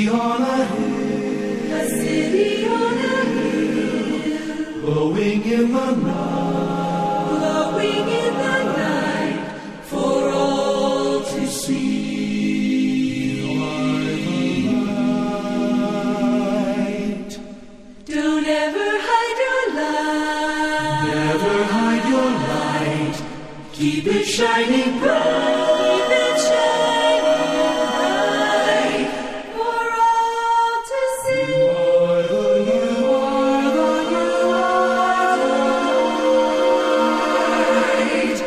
city on a hill, a city on a hill, glowing in the night, glowing in the night, for all to see. You are the light. Don't ever hide your light, Never hide your light. Keep it shining bright. keep it shining bright, for all to see. You are the light.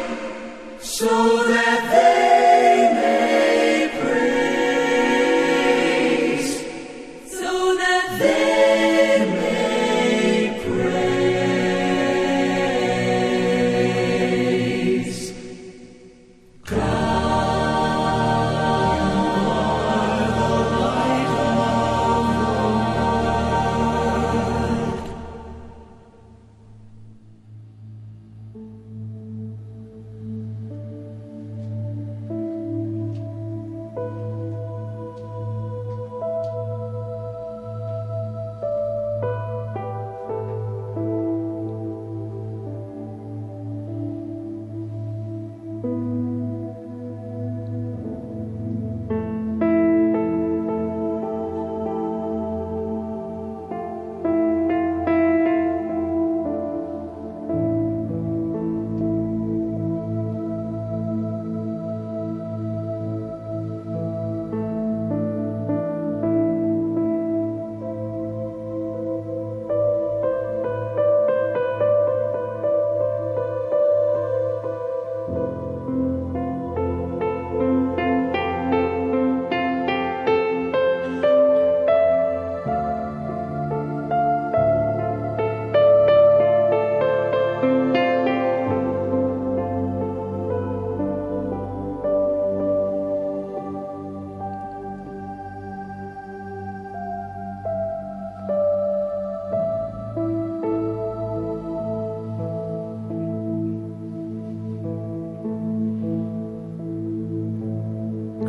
So that they may praise. So that they may Praise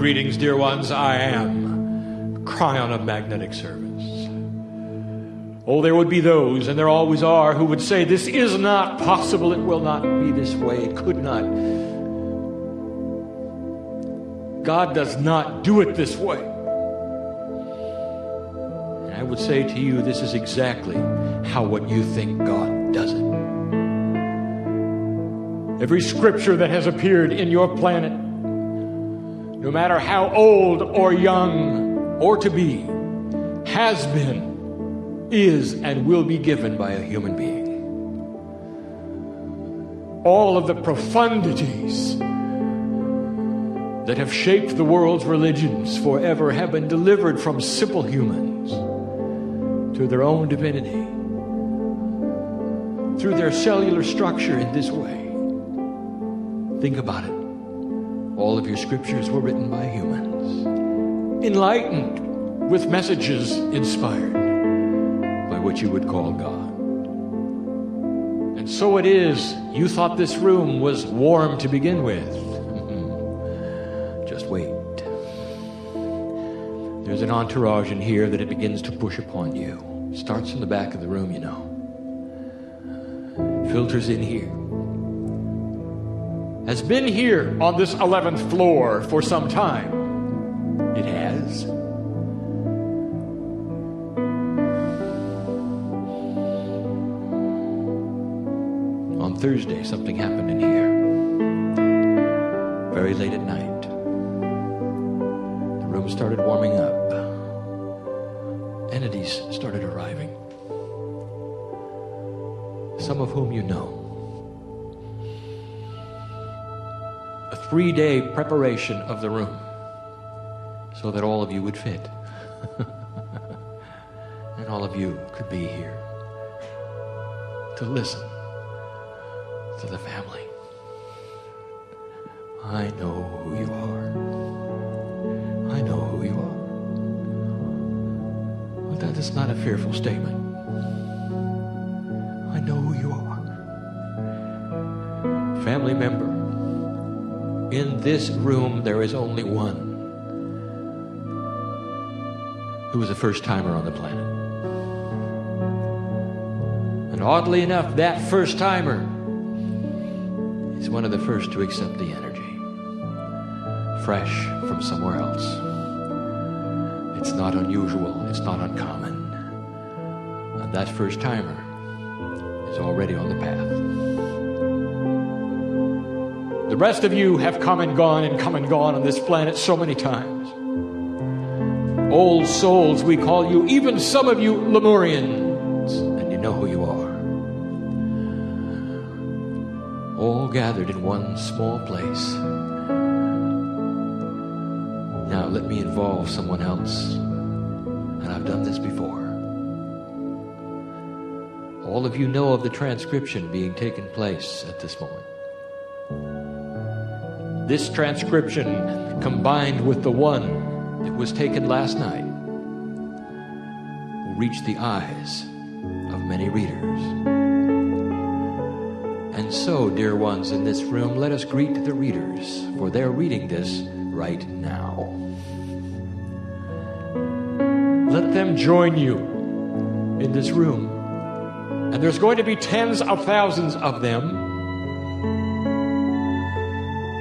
Greetings, dear ones. I am Kryon of Magnetic Service. Oh, there would be those, and there always are, who would say, this is not possible. It will not be this way. It could not. God does not do it this way. And I would say to you, this is exactly how what you think God does it. Every scripture that has appeared in your planet, no matter how old or young or to be, has been, is, and will be given by a human being. All of the profundities that have shaped the world's religions forever have been delivered from simple humans to their own divinity through their cellular structure in this way. Think about it. All of your scriptures were written by humans, enlightened with messages inspired by what you would call God. And so it is, you thought this room was warm to begin with. Just wait. There's an entourage in here that it begins to push upon you. Starts in the back of the room, you know. Filters in here. Has been here on this 11th floor for some time. It has. On Thursday, something happened in here. Very late at night. The room started warming up. Entities started arriving. Some of whom you know. A 3-day preparation of the room so that all of you would fit. And all of you could be here to listen to the family. I know who you are. I know who you are. But that is not a fearful statement. I know who you are. Family member. In this room, there is only one who was a first-timer on the planet. And oddly enough, that first-timer is one of the first to accept the energy, fresh from somewhere else. It's not unusual, it's not uncommon. And that first-timer is already on the path. The rest of you have come and gone on this planet so many times. Old souls, we call you, even some of you Lemurians, and you know who you are. All gathered in one small place. Now let me involve someone else, and I've done this before. All of you know of the transcription being taken place at this moment. This transcription, combined with the one that was taken last night, will reach the eyes of many readers. And so, dear ones in this room, let us greet the readers, for they're reading this right now. Let them join you in this room. And there's going to be tens of thousands of them.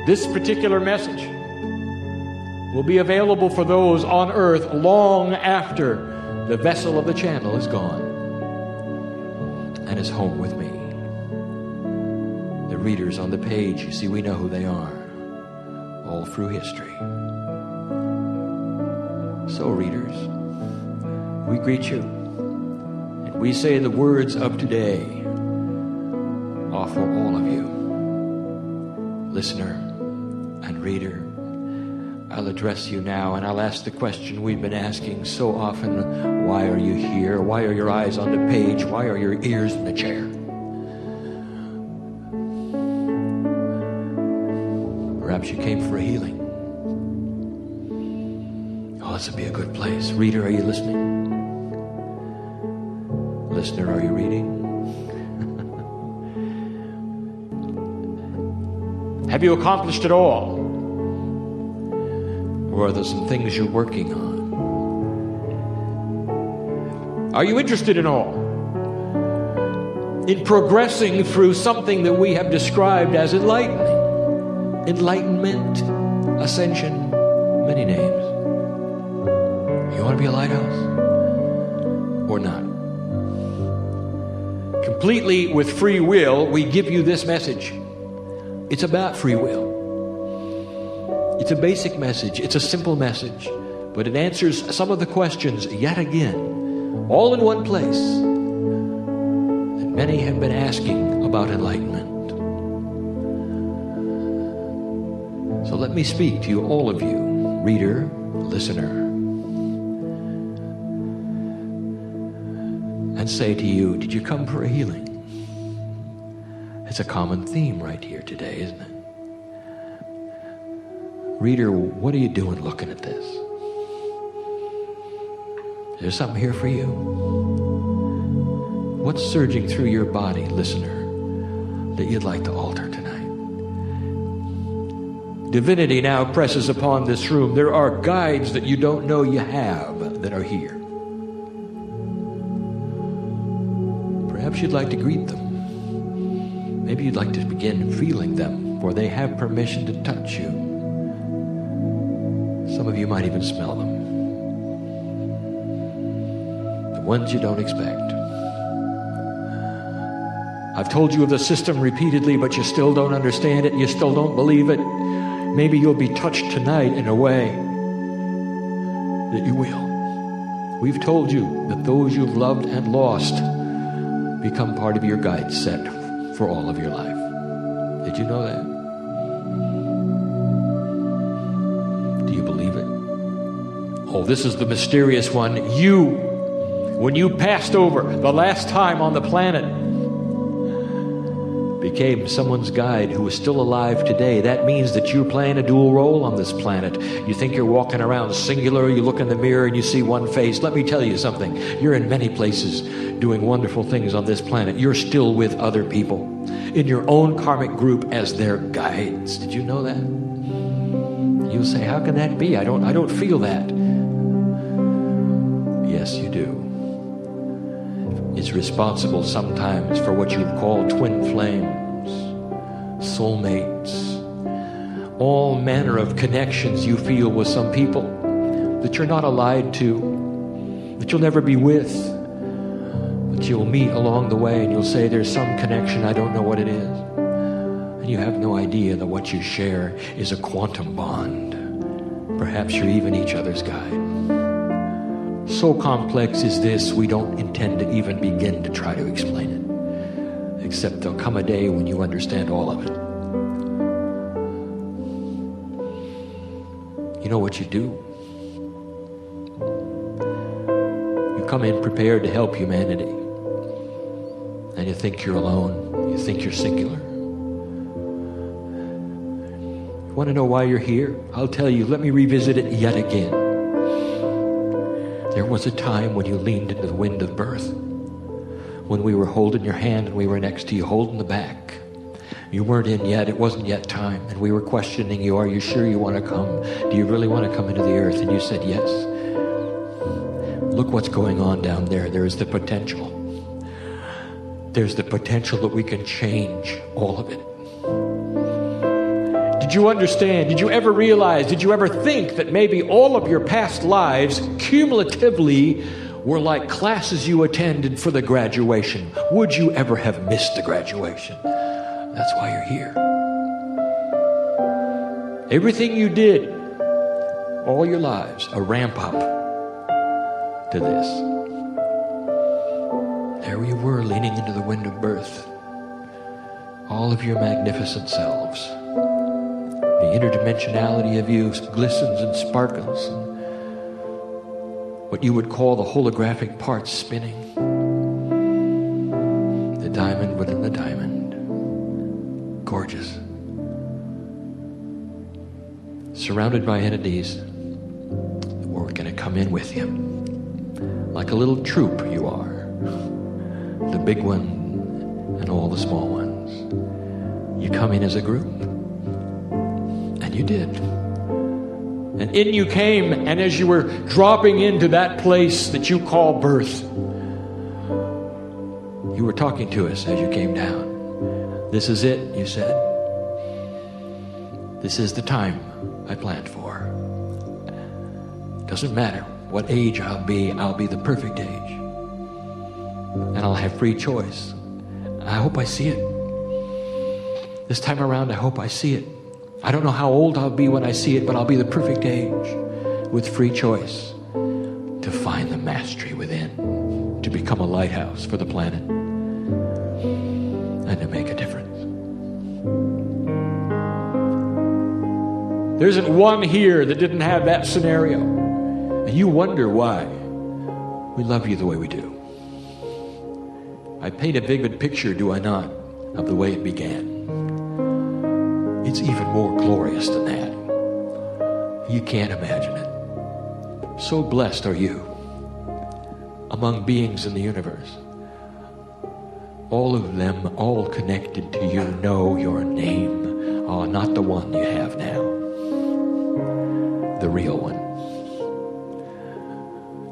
This particular message will be available for those on earth long after the vessel of the channel is gone and is home with me. The readers on the page, you see, we know who they are all through history. So, readers, we greet you, and we say the words of today are for all of you. Listener and reader, I'll address you now, and I'll ask the question we've been asking so often: why are you here? Why are your eyes on the page? Why are your ears in the chair? Perhaps you came for a healing. Oh, this would be a good place. Reader, are you listening? Listener, are you reading? Have you accomplished it all? Or are there some things you're working on? Are you interested in all? In progressing through something that we have described as enlightening? Enlightenment, ascension, many names. You want to be a lighthouse? Or not? Completely with free will, we give you this message. It's about free will. It's a basic message. It's a simple message. But it answers some of the questions yet again, all in one place, that many have been asking about enlightenment. So let me speak to you, all of you, reader, listener, and say to you, did you come for a healing? It's a common theme right here today, isn't it? Reader, what are you doing looking at this? Is there something here for you? What's surging through your body, listener, that you'd like to alter tonight? Divinity now presses upon this room. There are guides that you don't know you have that are here. Perhaps you'd like to greet them. Maybe you'd like to begin feeling them, for they have permission to touch you. Some of you might even smell them. The ones you don't expect. I've told you of the system repeatedly, but you still don't understand it. You still don't believe it. Maybe you'll be touched tonight in a way that you will. We've told you that those you've loved and lost become part of your guide set for all of your life. Did you know that? Do you believe it? Oh, this is the mysterious one. You, when you passed over the last time on the planet, became someone's guide who is still alive today. That means that you're playing a dual role on this planet. You think you're walking around singular, you look in the mirror and you see one face. Let me tell you something. You're in many places doing wonderful things on this planet. You're still with other people in your own karmic group as their guides. Did you know that? You'll say, how can that be? I don't feel that. Yes, you do. It's responsible sometimes for what you call twin flames, soulmates, all manner of connections you feel with some people that you're not allied to, that you'll never be with, but you'll meet along the way and you'll say, there's some connection, I don't know what it is. And you have no idea that what you share is a quantum bond. Perhaps you're even each other's guide. So complex is this, we don't intend to even begin to try to explain it. Except there'll come a day when you understand all of it. You know what you do? You come in prepared to help humanity. And you think you're alone. You think you're singular. You want to know why you're here? I'll tell you. Let me revisit it yet again. There was a time when you leaned into the wind of birth. When we were holding your hand and we were next to you, holding the back. You weren't in yet. It wasn't yet time. And we were questioning you. Are you sure you want to come? Do you really want to come into the earth? And you said yes. Look what's going on down there. There is the potential. There's the potential that we can change all of it. Did you understand? Did you ever realize? Did you ever think that maybe all of your past lives cumulatively were like classes you attended for the graduation? Would you ever have missed the graduation? That's why you're here. Everything you did, all your lives, a ramp up to this. There you were, leaning into the wind of birth. All of your magnificent selves. The interdimensionality of you glistens and sparkles. And what you would call the holographic parts spinning. The diamond within the diamond. Gorgeous. Surrounded by entities that were going to come in with you. Like a little troop you are. The big one and all the small ones. You come in as a group. And you did. And in you came, and as you were dropping into that place that you call birth, you were talking to us as you came down. This is it, you said. This is the time I planned for. Doesn't matter what age I'll be the perfect age. And I'll have free choice. I hope I see it. This time around, I hope I see it. I don't know how old I'll be when I see it, but I'll be the perfect age with free choice to find the mastery within, to become a lighthouse for the planet, and to make a difference. There isn't one here that didn't have that scenario. And you wonder why we love you the way we do. I paint a vivid picture, do I not, of the way it began. It's even more glorious than that. You can't imagine it. So blessed are you among beings in the universe. All of them, all connected to you, know your name. Oh, not the one you have now. The real one.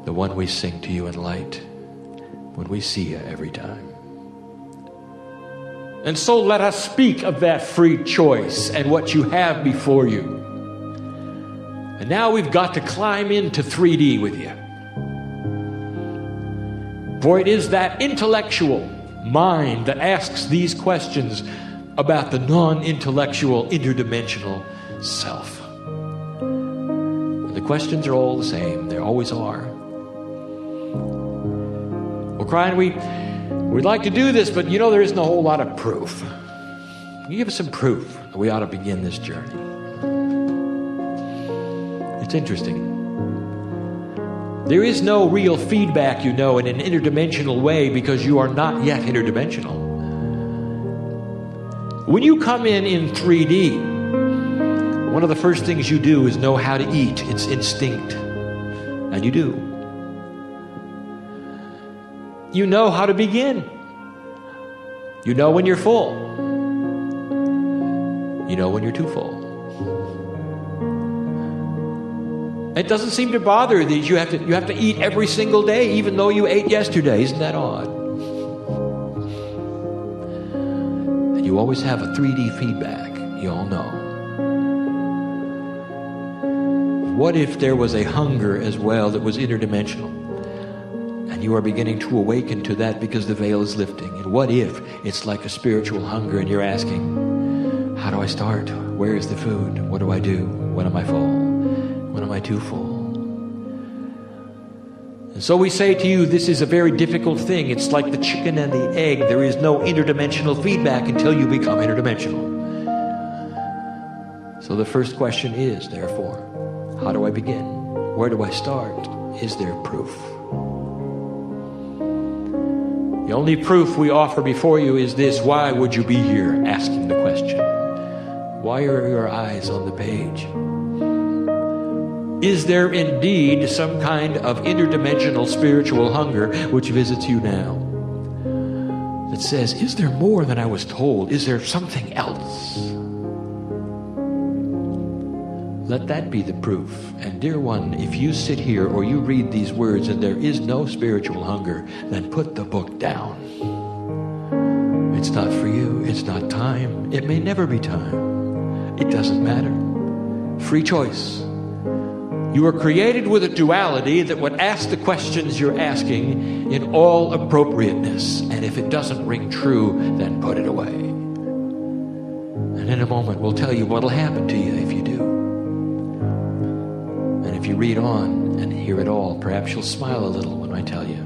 The one we sing to you in light when we see you every time. And so let us speak of that free choice and what you have before you. And now we've got to climb into 3D with you. For it is that intellectual mind that asks these questions about the non-intellectual interdimensional self. And the questions are all the same. They always are. Well, Kryon, we'd like to do this, but there isn't a whole lot of proof. Can you give us some proof that we ought to begin this journey? It's interesting. There is no real feedback, in an interdimensional way because you are not yet interdimensional. When you come in 3D, one of the first things you do is know how to eat. It's instinct. And you do. You know how to begin. You know when you're full. You know when you're too full. It doesn't seem to bother these. You have to eat every single day, even though you ate yesterday. Isn't that odd? And you always have a 3D feedback. You all know. What if there was a hunger as well that was interdimensional? And you are beginning to awaken to that because the veil is lifting. And what if it's like a spiritual hunger and you're asking, how do I start? Where is the food? What do I do? When am I full? When am I too full? And so we say to you, this is a very difficult thing. It's like the chicken and the egg. There is no interdimensional feedback until you become interdimensional. So the first question is, therefore, how do I begin? Where do I start? Is there proof? The only proof we offer before you is this. Why would you be here asking the question? Why are your eyes on the page? Is there indeed some kind of interdimensional spiritual hunger which visits you now? That says, is there more than I was told? Is there something else? Let that be the proof. And dear one, if you sit here or you read these words and there is no spiritual hunger, then put the book down. It's not for you. It's not time. It may never be time. It doesn't matter. Free choice. You are created with a duality that would ask the questions you're asking in all appropriateness. And if it doesn't ring true, then put it away. And in a moment, we'll tell you what will happen to you if you do. And if you read on and hear it all, perhaps you'll smile a little when I tell you.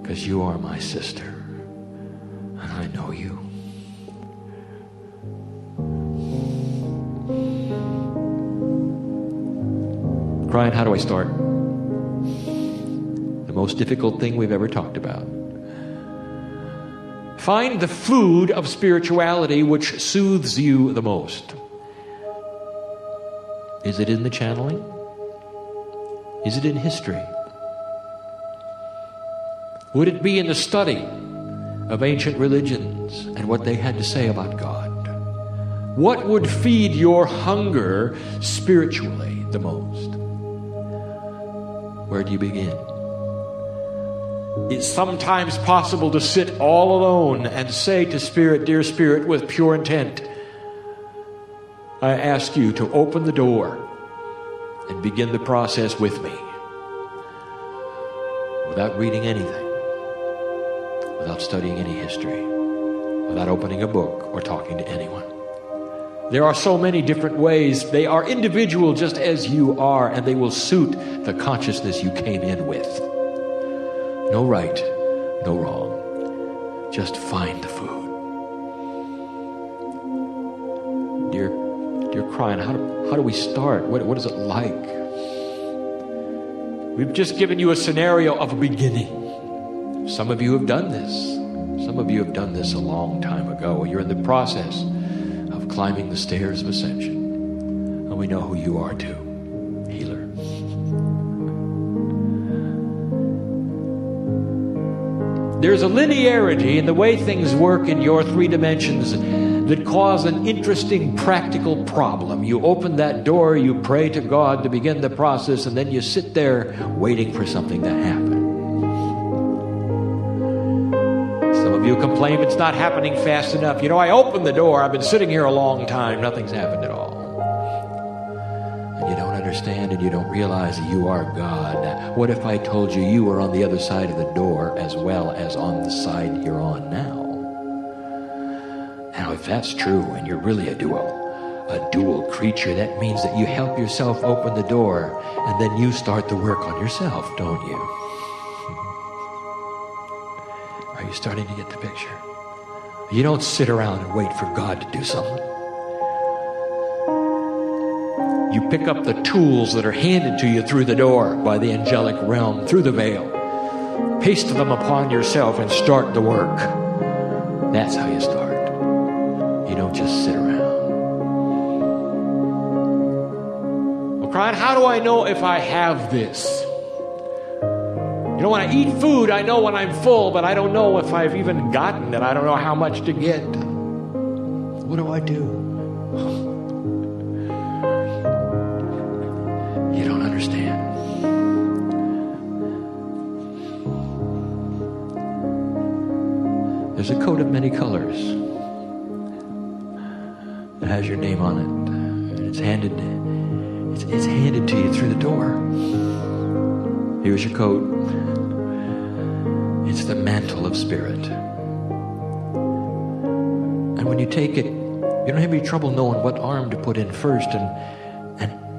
Because you are my sister. And I know you. Kryon, how do I start? The most difficult thing we've ever talked about. Find the food of spirituality which soothes you the most. Is it in the channeling? Is it in history? Would it be in the study of ancient religions and what they had to say about God? What would feed your hunger spiritually the most? Where do you begin? It's sometimes possible to sit all alone and say to Spirit, dear Spirit, with pure intent, I ask you to open the door and begin the process with me. Without reading anything, without studying any history, without opening a book or talking to anyone. There are so many different ways. They are individual just as you are, and they will suit the consciousness you came in with. No right, no wrong. Just find the food. Dear Kryon, how do we start? What is it like? We've just given you a scenario of a beginning. Some of you have done this. Some of you have done this a long time ago. You're in the process of climbing the stairs of ascension. And we know who you are too, healer. There's a linearity in the way things work in your 3 dimensions that cause an interesting practical problem. You open that door, you pray to God to begin the process, and then you sit there waiting for something to happen. Some of you complain it's not happening fast enough. You know, I opened the door, I've been sitting here a long time, nothing's happened at all. And you don't understand and you don't realize that you are God. What if I told you you were on the other side of the door as well as on the side you're on now? Now, if that's true and you're really a dual creature, that means that you help yourself open the door and then you start the work on yourself, don't you? Are you starting to get the picture? You don't sit around and wait for God to do something. You pick up the tools that are handed to you through the door by the angelic realm, through the veil. Paste them upon yourself and start the work. That's how you start. You don't just sit around. Well, Kryon, how do I know if I have this? You know, when I eat food, I know when I'm full, but I don't know if I've even gotten it. I don't know how much to get. What do I do? coat of many colors. It has your name on it. And it's handed to you through the door. Here's your coat. It's the mantle of spirit. And when you take it, you don't have any trouble knowing what arm to put in first, and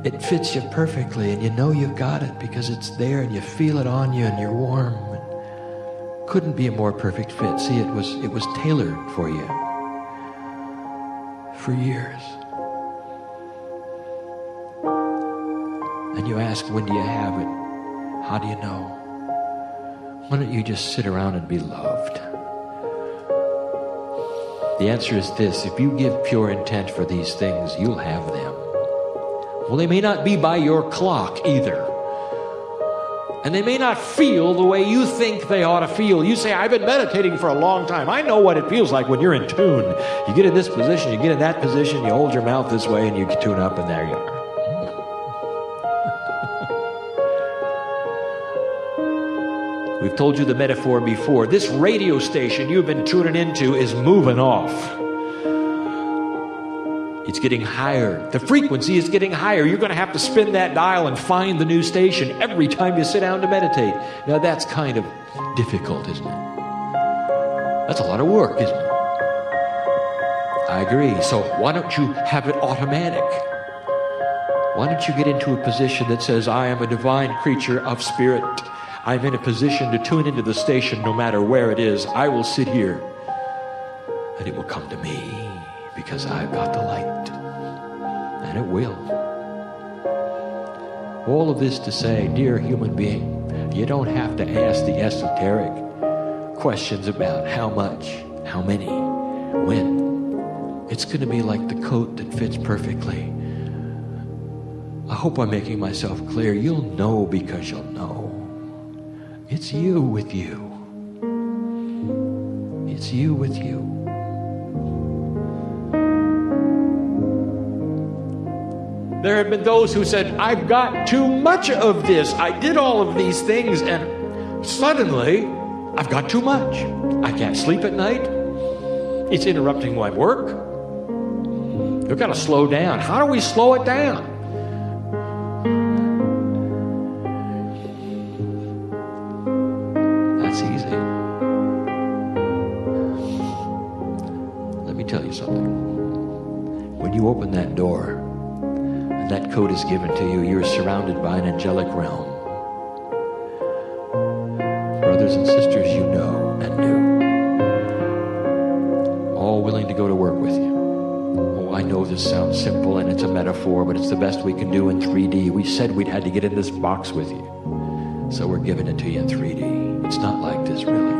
it fits you perfectly, and you know you've got it because it's there, and you feel it on you, and you're warm. Couldn't be a more perfect fit. See, it was tailored for you for years. And you ask, when do you have it? How do you know? Why don't you just sit around and be loved? The answer is this: if you give pure intent for these things, you'll have them. Well, they may not be by your clock either. And they may not feel the way you think they ought to feel. You say, I've been meditating for a long time. I know what it feels like when you're in tune. You get in this position, you get in that position, you hold your mouth this way, and you tune up, and there you are. We've told you the metaphor before. This radio station you've been tuning into is moving off. It's getting higher. The frequency is getting higher. You're going to have to spin that dial and find the new station every time you sit down to meditate. Now that's kind of difficult, isn't it? That's a lot of work, isn't it? I agree. So why don't you have it automatic? Why don't you get into a position that says, I am a divine creature of spirit. I'm in a position to tune into the station no matter where it is. I will sit here and it will come to me because I've got the light. And it will. All of this to say, dear human being, you don't have to ask the esoteric questions about how much, how many, when. It's going to be like the coat that fits perfectly. I hope I'm making myself clear. You'll know because you'll know. It's you with you. It's you with you. There have been those who said, I've got too much of this. I did all of these things, and suddenly I've got too much. I can't sleep at night. It's interrupting my work. You've got to slow down. How do we slow it down? That's easy. Let me tell you something. When you open that door, that coat is given to you, you're surrounded by an angelic realm. Brothers and sisters you know and knew, all willing to go to work with you. Oh, I know this sounds simple and it's a metaphor, but it's the best we can do in 3D. We said we'd had to get in this box with you, so we're giving it to you in 3D. It's not like this, really.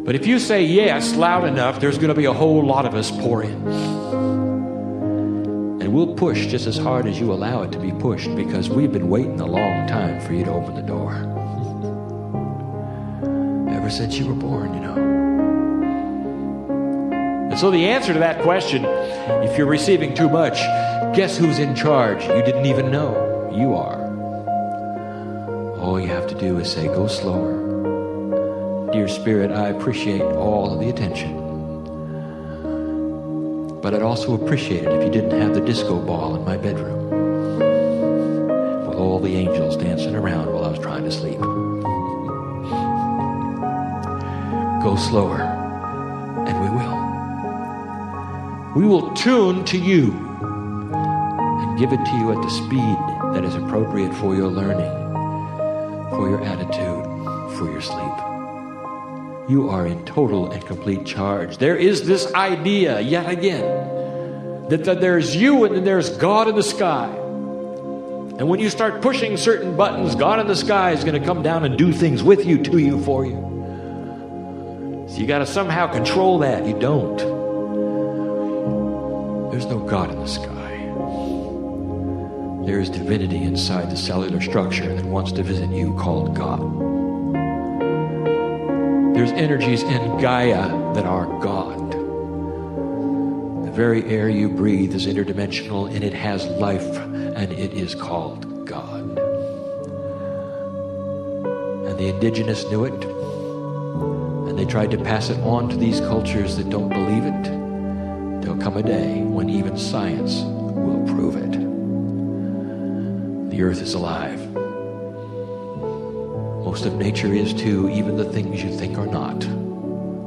But if you say yes loud enough, there's going to be a whole lot of us pour in. And we'll push just as hard as you allow it to be pushed, because we've been waiting a long time for you to open the door. Ever since you were born, you know. And so the answer to that question, if you're receiving too much, guess who's in charge? You didn't even know. You are. All you have to do is say, go slower. Dear Spirit, I appreciate all of the attention. But I'd also appreciate it if you didn't have the disco ball in my bedroom with all the angels dancing around while I was trying to sleep. Go slower, and we will. We will tune to you and give it to you at the speed that is appropriate for your learning, for your attitude, for your sleep. You are in total and complete charge. There is this idea, yet again, that there's you and then there's God in the sky. And when you start pushing certain buttons, God in the sky is going to come down and do things with you, to you, for you. So you got to somehow control that. You don't. There's no God in the sky. There is divinity inside the cellular structure that wants to visit you, called God. There's energies in Gaia that are God. The very air you breathe is interdimensional, and it has life, and it is called God. And the indigenous knew it, and they tried to pass it on to these cultures that don't believe it. There'll come a day when even science will prove it. The earth is alive. Most of nature is too, even the things you think are not,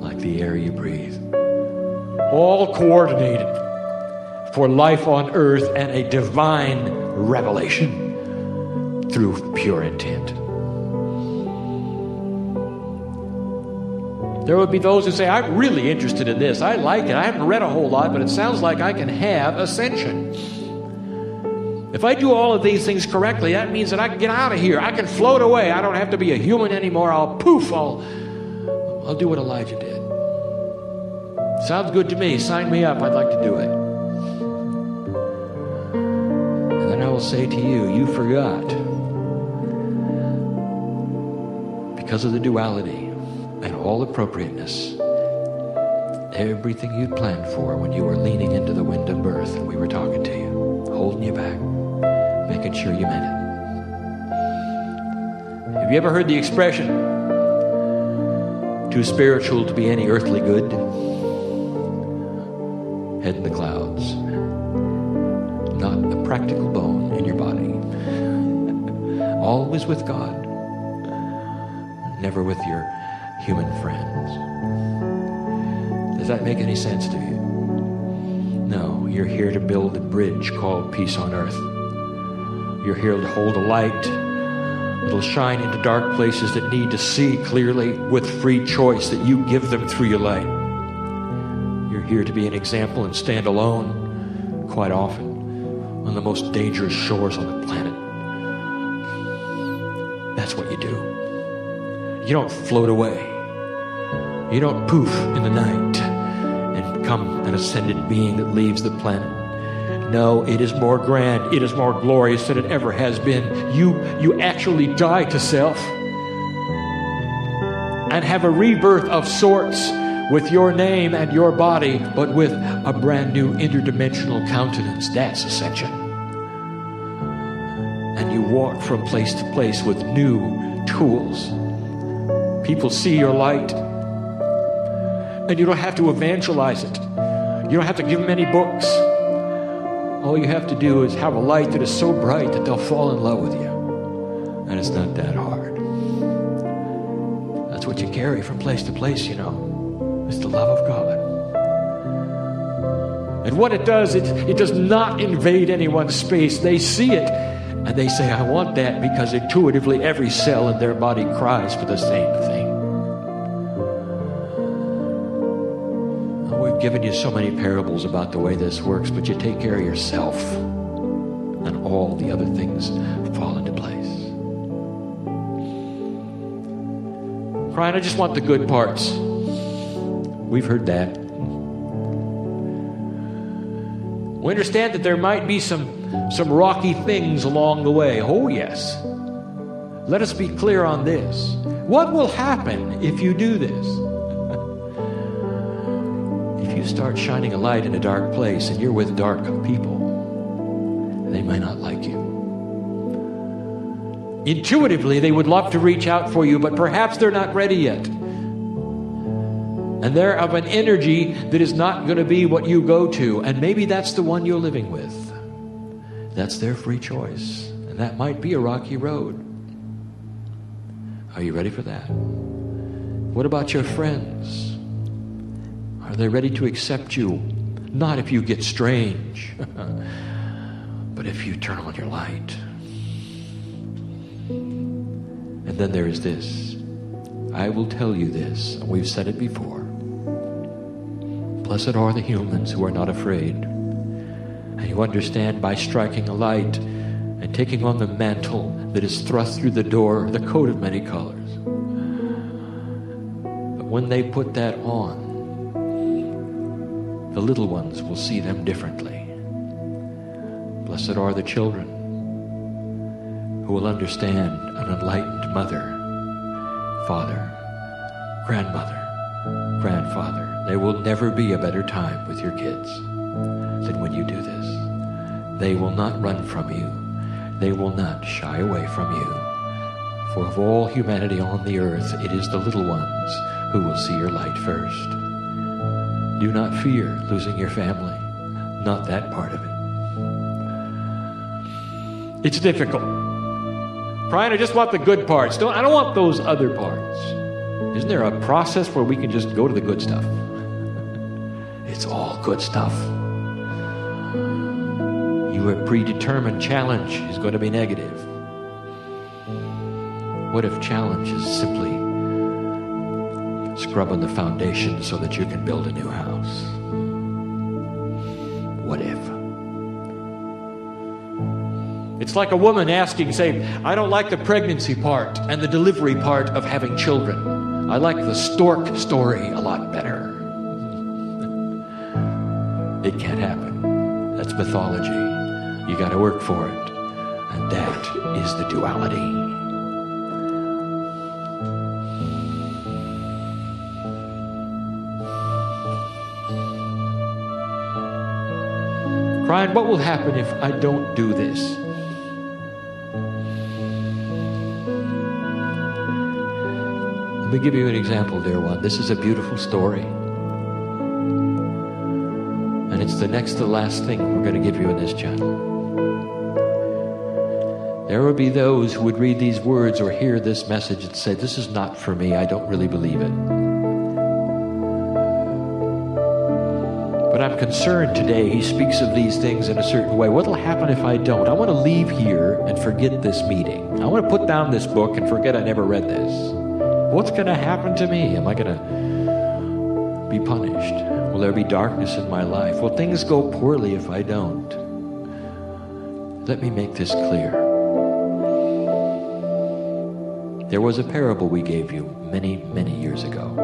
like the air you breathe. All coordinated for life on earth and a divine revelation through pure intent. There would be those who say, I'm really interested in this. I like it. I haven't read a whole lot, but it sounds like I can have ascension. If I do all of these things correctly, that means that I can get out of here. I can float away. I don't have to be a human anymore. I'll do what Elijah did. Sounds good to me. Sign me up. I'd like to do it. And then I will say to you, you forgot. Because of the duality and all appropriateness, everything you'd planned for when you were leaning into the wind of birth and we were talking to you, holding you back, making sure you meant it. Have you ever heard the expression, too spiritual to be any earthly good? Head in the clouds. Not a practical bone in your body. Always with God. Never with your human friends. Does that make any sense to you? No, you're here to build a bridge called peace on earth. You're here to hold a light that'll shine into dark places that need to see clearly with free choice that you give them through your light. You're here to be an example and stand alone, quite often, on the most dangerous shores on the planet. That's what you do. You don't float away. You don't poof in the night and become an ascended being that leaves the planet. No, it is more grand. It is more glorious than it ever has been. You actually die to self and have a rebirth of sorts with your name and your body, but with a brand new interdimensional countenance. That's ascension. And you walk from place to place with new tools. People see your light, and you don't have to evangelize it. You don't have to give them any books. All you have to do is have a light that is so bright that they'll fall in love with you. And it's not that hard. That's what you carry from place to place, you know. It's the love of God. And what it does, it does not invade anyone's space. They see it, and they say, I want that, because intuitively every cell in their body cries for the same thing. We've given you so many parables about the way this works, but you take care of yourself, and all the other things fall into place. Kryon, I just want the good parts. We've heard that. We understand that there might be some rocky things along the way. Oh, yes. Let us be clear on this. What will happen if you do this? If you start shining a light in a dark place and you're with dark people, they may not like you. Intuitively, they would love to reach out for you, but perhaps they're not ready yet. And they're of an energy that is not going to be what you go to. And maybe that's the one you're living with. That's their free choice. And that might be a rocky road. Are you ready for that? What about your friends? Are they ready to accept you? Not if you get strange, but if you turn on your light. And then there is this. I will tell you this, and we've said it before. Blessed are the humans who are not afraid, and who understand by striking a light and taking on the mantle that is thrust through the door, the coat of many colors. But when they put that on, the little ones will see them differently. Blessed are the children who will understand an enlightened mother, father, grandmother, grandfather. There will never be a better time with your kids than when you do this. They will not run from you. They will not shy away from you, For of all humanity on the earth, it is the little ones who will see your light first. Do not fear losing your family. Not that part of it. It's difficult. Kryon, I just want the good parts. I don't want those other parts. Isn't there a process where we can just go to the good stuff? It's all good stuff. Your predetermined challenge is going to be negative. What if challenge is simply scrubbing the foundation so that you can build a new house? What if? It's like a woman asking, saying, I don't like the pregnancy part and the delivery part of having children. I like the stork story a lot better. It can't happen. That's mythology. You got to work for it. And that is the duality. Kryon, what will happen if I don't do this? Let me give you an example, dear one. This is a beautiful story. And it's the next to last thing we're going to give you in this channel. There will be those who would read these words or hear this message and say, this is not for me. I don't really believe it. But I'm concerned today. He speaks of these things in a certain way. What will happen if I don't? I want to leave here and forget this meeting. I want to put down this book and forget I never read this. What's going to happen to me? Am I going to be punished? Will there be darkness in my life? Will things go poorly if I don't? Let me make this clear. There was a parable we gave you many, many years ago.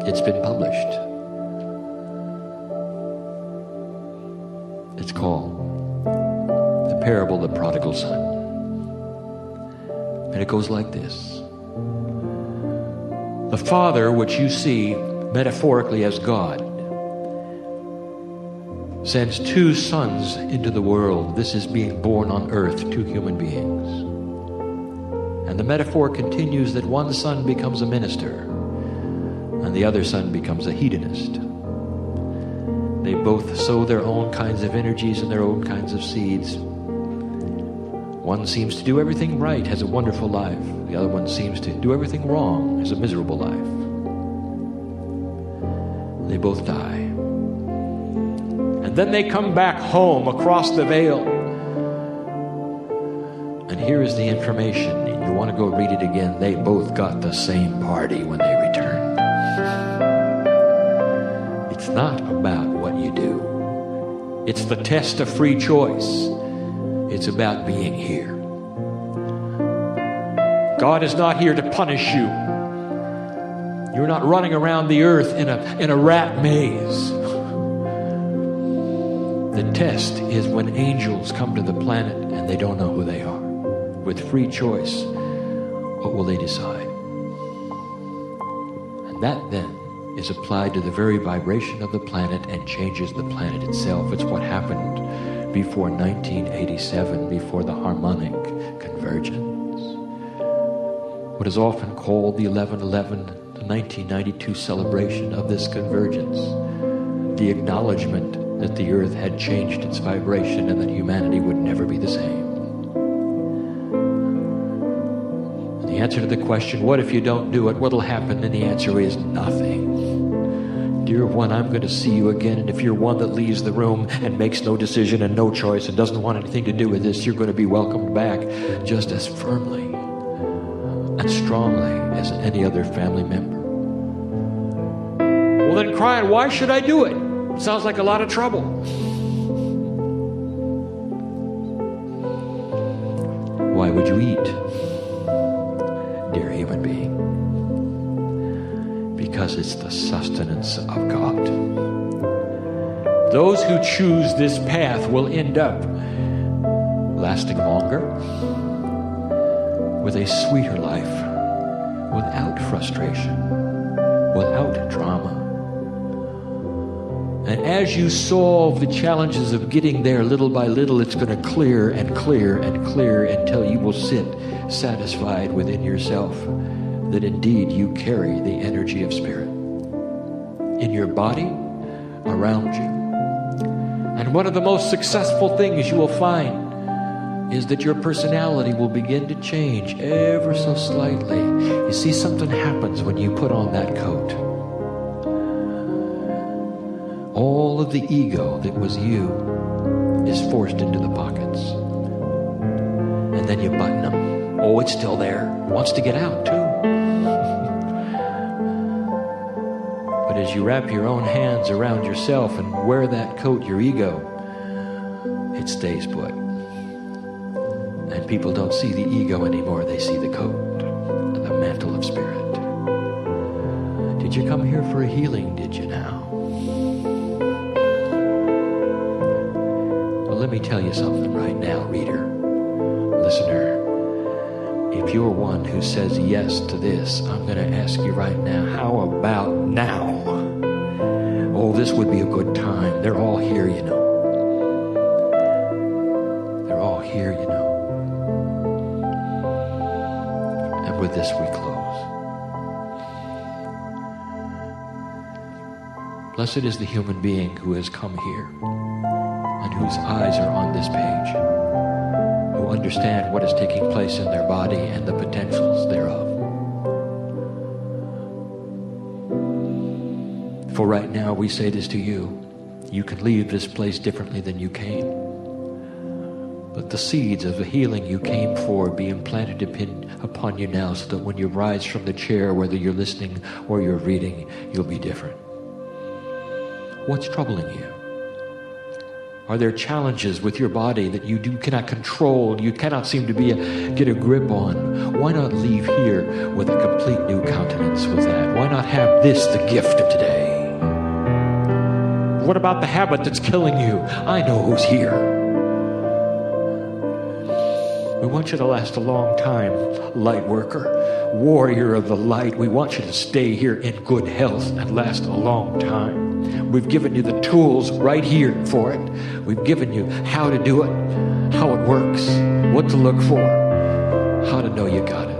It's been published. It's called The Parable of the Prodigal Son. And it goes like this. The Father, which you see metaphorically as God, sends two sons into the world. This is being born on earth, two human beings. And the metaphor continues that one son becomes a minister and the other son becomes a hedonist. They both sow their own kinds of energies and their own kinds of seeds. One seems to do everything right, has a wonderful life. The other one seems to do everything wrong, has a miserable life. They both die. And then they come back home across the veil. And here is the information. And you want to go read it again. They both got the same party when they returned. It's not about what you do. It's the test of free choice. It's about being here. God is not here to punish you. You're not running around the earth in a rat maze. The test is when angels come to the planet and they don't know who they are. With free choice, what will they decide? And that then is applied to the very vibration of the planet and changes the planet itself. It's what happened before 1987, before the harmonic convergence. What is often called the 11/11, the 1992 celebration of this convergence. The acknowledgement that the earth had changed its vibration and that humanity would never be the same. And the answer to the question, what if you don't do it? What will happen? And the answer is nothing. Dear one, I'm going to see you again, and if you're one that leaves the room and makes no decision and no choice and doesn't want anything to do with this, you're going to be welcomed back just as firmly and strongly as any other family member. Well then, Kryon, why should I do it? Sounds like a lot of trouble. Why would you eat, dear human being? Because it's the sustenance of God. Those who choose this path will end up lasting longer, with a sweeter life, without frustration, without drama, And as you solve the challenges of getting there little by little, it's going to clear and clear and clear until you will sit satisfied within yourself that indeed you carry the energy of spirit in your body, around you. And one of the most successful things you will find is that your personality will begin to change ever so slightly. You see, something happens when you put on that coat. All of the ego that was you is forced into the pockets. And then you button them. Oh, it's still there. It wants to get out too. But as you wrap your own hands around yourself and wear that coat, your ego, it stays put. And people don't see the ego anymore. They see the coat and the mantle of spirit. Did you come here for a healing, did you now? Well, let me tell you something right now, reader, listener. If you're one who says yes to this, I'm going to ask you right now, how about now? Oh, this would be a good time. They're all here, you know. They're all here, you know. And with this we close. Blessed is the human being who has come here and whose eyes are on this page, who understand what is taking place in their body and the potentials thereof. For right now, we say this to you. You can leave this place differently than you came. Let the seeds of the healing you came for be implanted upon you now, so that when you rise from the chair, whether you're listening or you're reading, you'll be different. What's troubling you? Are there challenges with your body that you cannot control, you cannot seem to get a grip on? Why not leave here with a complete new countenance with that? Why not have this the gift of today? What about the habit that's killing you? I know who's here. We want you to last a long time, light worker, warrior of the light. We want you to stay here in good health and last a long time. We've given you the tools right here for it. We've given you how to do it, how it works, what to look for, how to know you got it.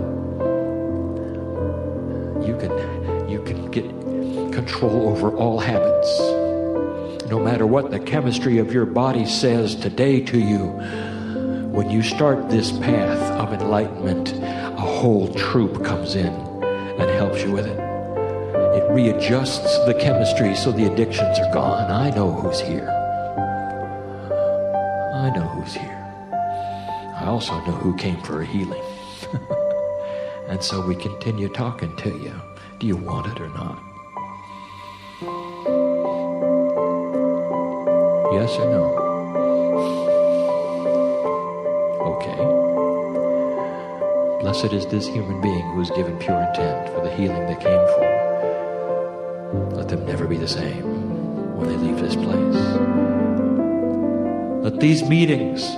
You can get control over all habits. No matter what the chemistry of your body says today to you, when you start this path of enlightenment, a whole troop comes in and helps you with it. It readjusts the chemistry so the addictions are gone. I know who's here. I know who's here. I also know who came for a healing. And so we continue talking to you. Do you want it or not? Yes or no? Okay. Blessed is this human being who is given pure intent for the healing they came for. Let them never be the same when they leave this place. Let these meetings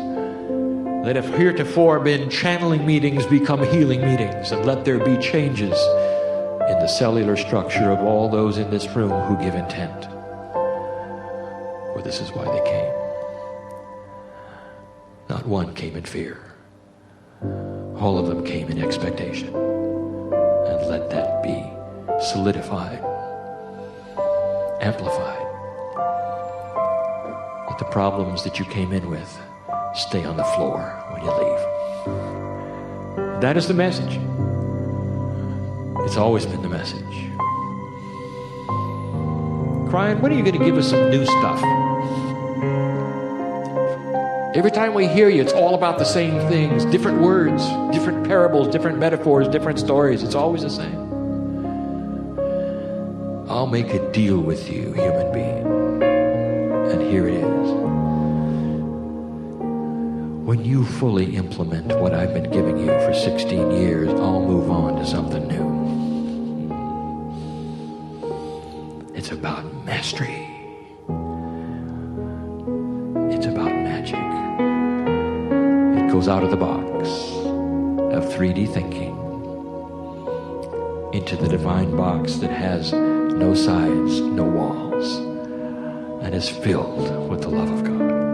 that have heretofore been channeling meetings become healing meetings, and let there be changes in the cellular structure of all those in this room who give intent. For this is why they came. Not one came in fear. All of them came in expectation. And let that be solidified, amplified. Let the problems that you came in with stay on the floor when you leave. That is the message. It's always been the message. Kryon, when are you going to give us some new stuff? Every time we hear you, it's all about the same things. Different words, different parables, different metaphors, different stories. It's always the same. I'll make a deal with you, human being. And here it is. When you fully implement what I've been giving you for 16 years, I'll move on to something new. It's about mastery. It's about magic. It goes out of the box of 3D thinking into the divine box that has no sides, no walls. and is filled with the love of God.